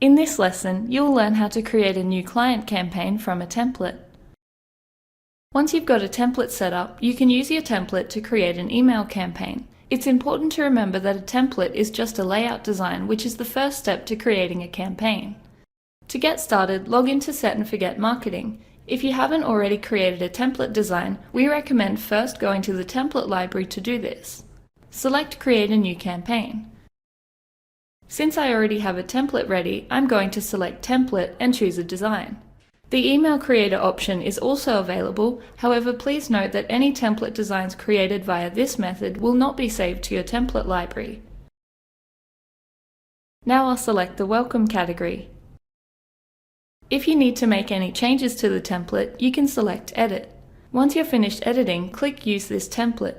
In this lesson, you'll learn how to create a new client campaign from a template. Once you've got a template set up, you can use your template to create an email campaign. It's important to remember that a template is just a layout design, which is the first step to creating a campaign. To get started, log into Set and Forget Marketing. If you haven't already created a template design, we recommend first going to the template library to do this. Select Create a New Campaign. Since I already have a template ready, I'm going to select Template and choose a design. The Email Creator option is also available, however please note that any template designs created via this method will not be saved to your template library. Now I'll select the Welcome category. If you need to make any changes to the template, you can select Edit. Once you're finished editing, click Use this template.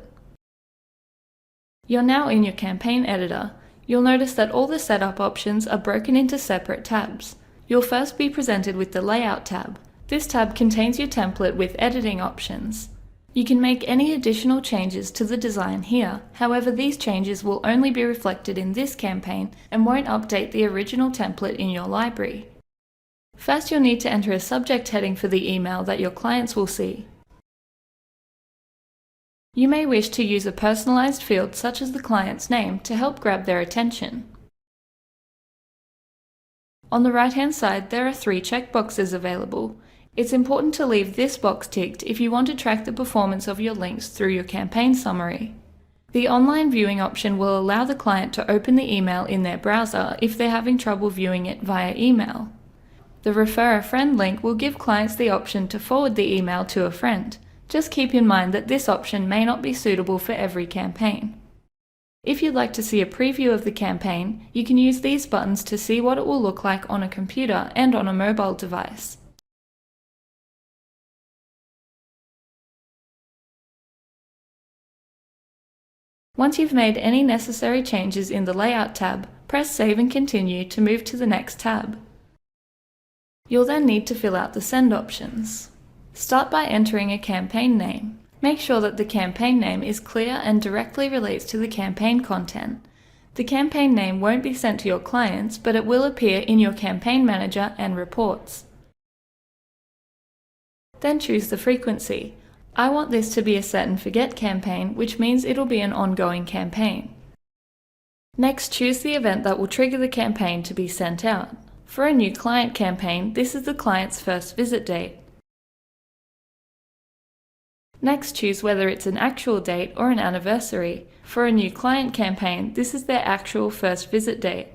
You're now in your campaign editor. You'll notice that all the setup options are broken into separate tabs. You'll first be presented with the Layout tab. This tab contains your template with editing options. You can make any additional changes to the design here, however these changes will only be reflected in this campaign and won't update the original template in your library. First, you'll need to enter a subject heading for the email that your clients will see. You may wish to use a personalized field such as the client's name to help grab their attention. On the right-hand side, there are 3 checkboxes available. It's important to leave this box ticked if you want to track the performance of your links through your campaign summary. The online viewing option will allow the client to open the email in their browser if they're having trouble viewing it via email. The Refer a Friend link will give clients the option to forward the email to a friend. Just keep in mind that this option may not be suitable for every campaign. If you'd like to see a preview of the campaign, you can use these buttons to see what it will look like on a computer and on a mobile device. Once you've made any necessary changes in the Layout tab, press Save and Continue to move to the next tab. You'll then need to fill out the Send options. Start by entering a campaign name. Make sure that the campaign name is clear and directly relates to the campaign content. The campaign name won't be sent to your clients, but it will appear in your campaign manager and reports. Then choose the frequency. I want this to be a Set and Forget campaign, which means it'll be an ongoing campaign. Next, choose the event that will trigger the campaign to be sent out. For a new client campaign, this is the client's first visit date. Next, choose whether it's an actual date or an anniversary. For a new client campaign, this is their actual first visit date.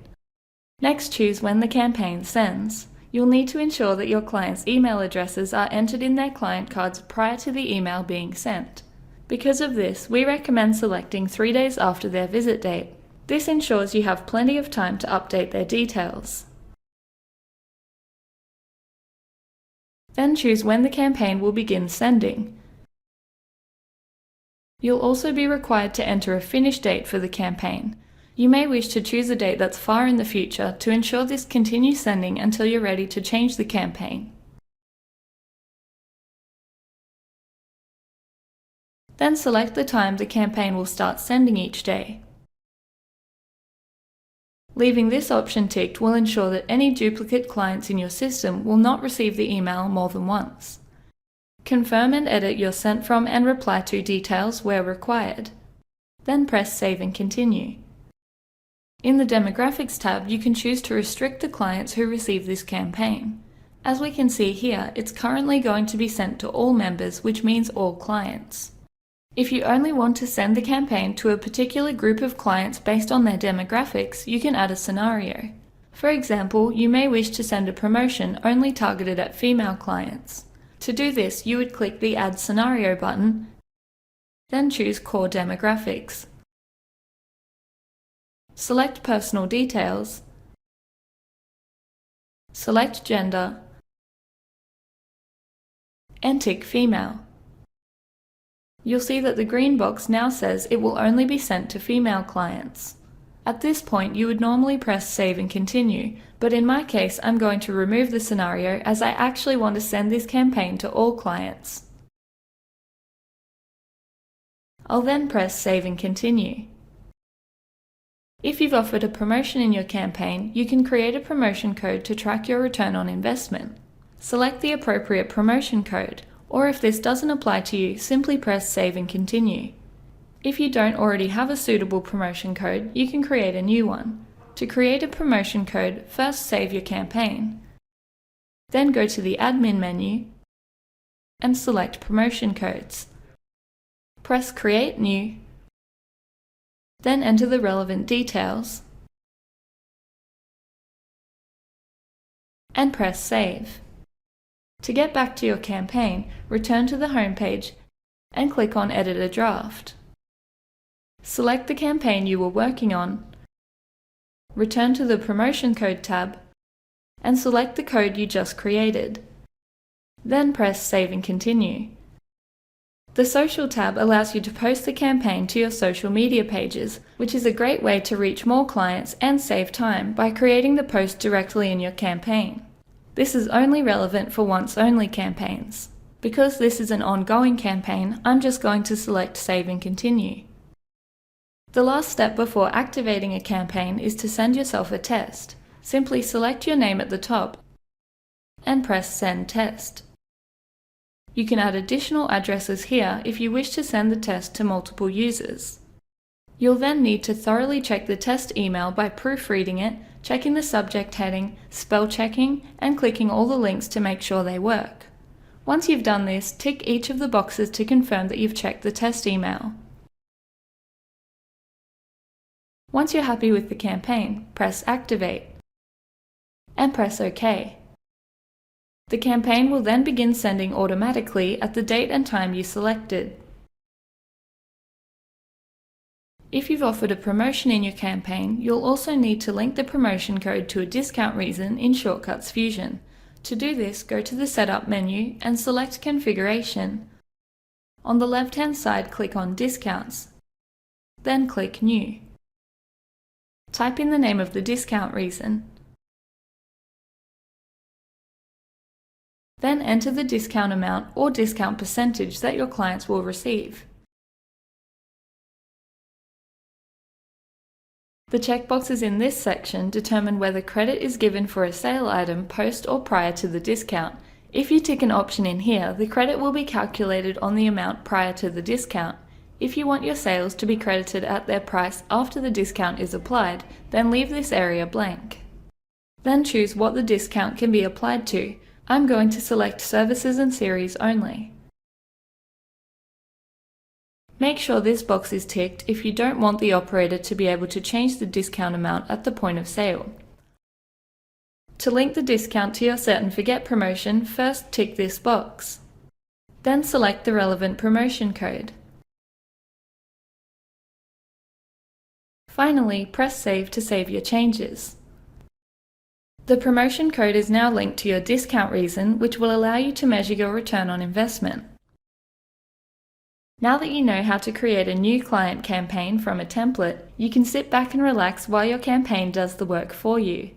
Next, choose when the campaign sends. You'll need to ensure that your client's email addresses are entered in their client cards prior to the email being sent. Because of this, we recommend selecting 3 days after their visit date. This ensures you have plenty of time to update their details. Then choose when the campaign will begin sending. You'll also be required to enter a finish date for the campaign. You may wish to choose a date that's far in the future to ensure this continues sending until you're ready to change the campaign. Then select the time the campaign will start sending each day. Leaving this option ticked will ensure that any duplicate clients in your system will not receive the email more than once. Confirm and edit your sent from and reply to details where required. Then press Save and Continue. In the Demographics tab, you can choose to restrict the clients who receive this campaign. As we can see here, it's currently going to be sent to all members, which means all clients. If you only want to send the campaign to a particular group of clients based on their demographics, you can add a scenario. For example, you may wish to send a promotion only targeted at female clients. To do this, you would click the Add Scenario button, then choose Core Demographics. Select Personal Details, select Gender, and tick Female. You'll see that the green box now says it will only be sent to female clients. At this point, you would normally press Save and Continue, but in my case, I'm going to remove the scenario as I actually want to send this campaign to all clients. I'll then press Save and Continue. If you've offered a promotion in your campaign, you can create a promotion code to track your return on investment. Select the appropriate promotion code, or if this doesn't apply to you, simply press Save and Continue. If you don't already have a suitable promotion code, you can create a new one. To create a promotion code, first save your campaign. Then go to the Admin menu and select Promotion Codes. Press Create New, then enter the relevant details and press Save. To get back to your campaign, return to the home page and click on Edit a Draft. Select the campaign you were working on, return to the Promotion Code tab, and select the code you just created. Then press Save and Continue. The Social tab allows you to post the campaign to your social media pages, which is a great way to reach more clients and save time by creating the post directly in your campaign. This is only relevant for once-only campaigns. Because this is an ongoing campaign, I'm just going to select Save and Continue. The last step before activating a campaign is to send yourself a test. Simply select your name at the top and press Send Test. You can add additional addresses here if you wish to send the test to multiple users. You'll then need to thoroughly check the test email by proofreading it, checking the subject heading, spell checking, and clicking all the links to make sure they work. Once you've done this, tick each of the boxes to confirm that you've checked the test email. Once you're happy with the campaign, press Activate and press OK. The campaign will then begin sending automatically at the date and time you selected. If you've offered a promotion in your campaign, you'll also need to link the promotion code to a discount reason in Shortcuts Fusion. To do this, go to the Setup menu and select Configuration. On the left-hand side, click on Discounts, then click New. Type in the name of the discount reason. Then enter the discount amount or discount percentage that your clients will receive. The checkboxes in this section determine whether credit is given for a sale item post or prior to the discount. If you tick an option in here, the credit will be calculated on the amount prior to the discount. If you want your sales to be credited at their price after the discount is applied, then leave this area blank. Then choose what the discount can be applied to. I'm going to select Services and Series only. Make sure this box is ticked if you don't want the operator to be able to change the discount amount at the point of sale. To link the discount to your Set and Forget promotion, first tick this box. Then select the relevant promotion code. Finally, press Save to save your changes. The promotion code is now linked to your discount reason, which will allow you to measure your return on investment. Now that you know how to create a new client campaign from a template, you can sit back and relax while your campaign does the work for you.